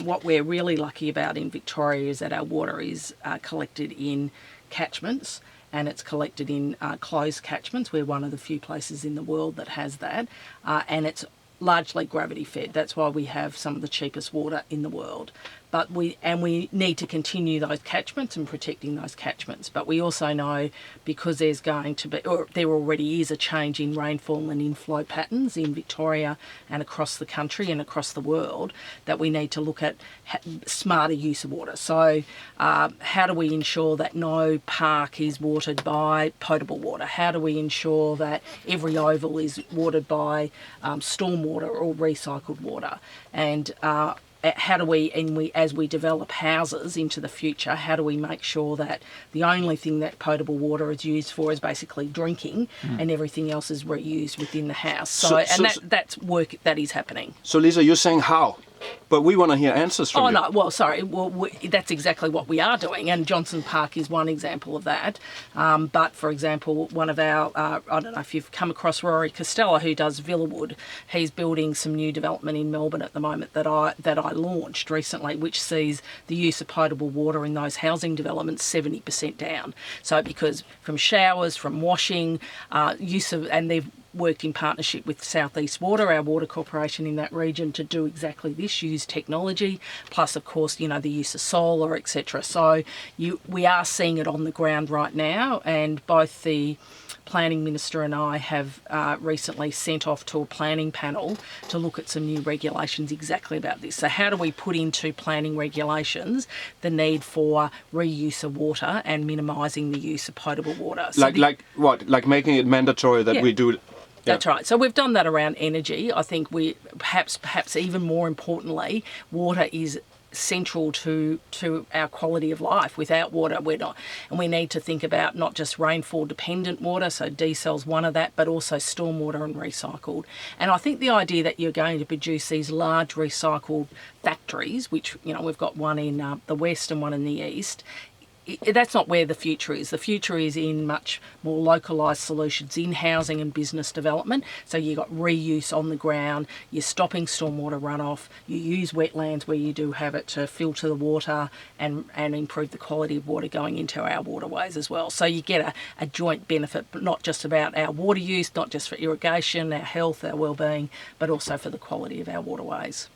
what we're really lucky about in Victoria is that our water is collected in catchments, and it's collected in closed catchments. We're one of the few places in the world that has that, and it's largely gravity fed. That's why we have some of the cheapest water in the world. But we need to continue those catchments and protecting those catchments. But we also know, because there's going to be, or there already is, a change in rainfall and inflow patterns in Victoria and across the country and across the world, that we need to look at smarter use of water. So how do we ensure that no park is watered by potable water? How do we ensure that every oval is watered by stormwater or recycled water? And how do we, as we develop houses into the future, how do we make sure that the only thing that potable water is used for is basically drinking, and everything else is reused within the house? That's work that is happening. So Lisa, you're saying how? But we want to hear answers from you. No, well, sorry. Well, that's exactly what we are doing, and Johnson Park is one example of that. But, for example, one of our, I don't know if you've come across Rory Costello, who does Villawood. He's building some new development in Melbourne at the moment that I launched recently, which sees the use of potable water in those housing developments 70% down. So because from showers, from washing, and they've worked in partnership with South East Water, our water corporation in that region, to do exactly this, use technology, plus of course, the use of solar, etc. So we are seeing it on the ground right now, and both the Planning Minister and I have recently sent off to a planning panel to look at some new regulations exactly about this. So how do we put into planning regulations the need for reuse of water and minimising the use of potable water? So like making it mandatory that we do. That's right. So we've done that around energy. I think we perhaps even more importantly, water is central to our quality of life. Without water, we're not. And we need to think about not just rainfall dependent water, so diesel's one of that, but also stormwater and recycled. And I think the idea that you're going to produce these large recycled factories, which we've got one in the west and one in the east, that's not where the future is. The future is in much more localised solutions in housing and business development. So you've got reuse on the ground, you're stopping stormwater runoff, you use wetlands where you do have it to filter the water and improve the quality of water going into our waterways as well. So you get a joint benefit, but not just about our water use, not just for irrigation, our health, our well-being, but also for the quality of our waterways.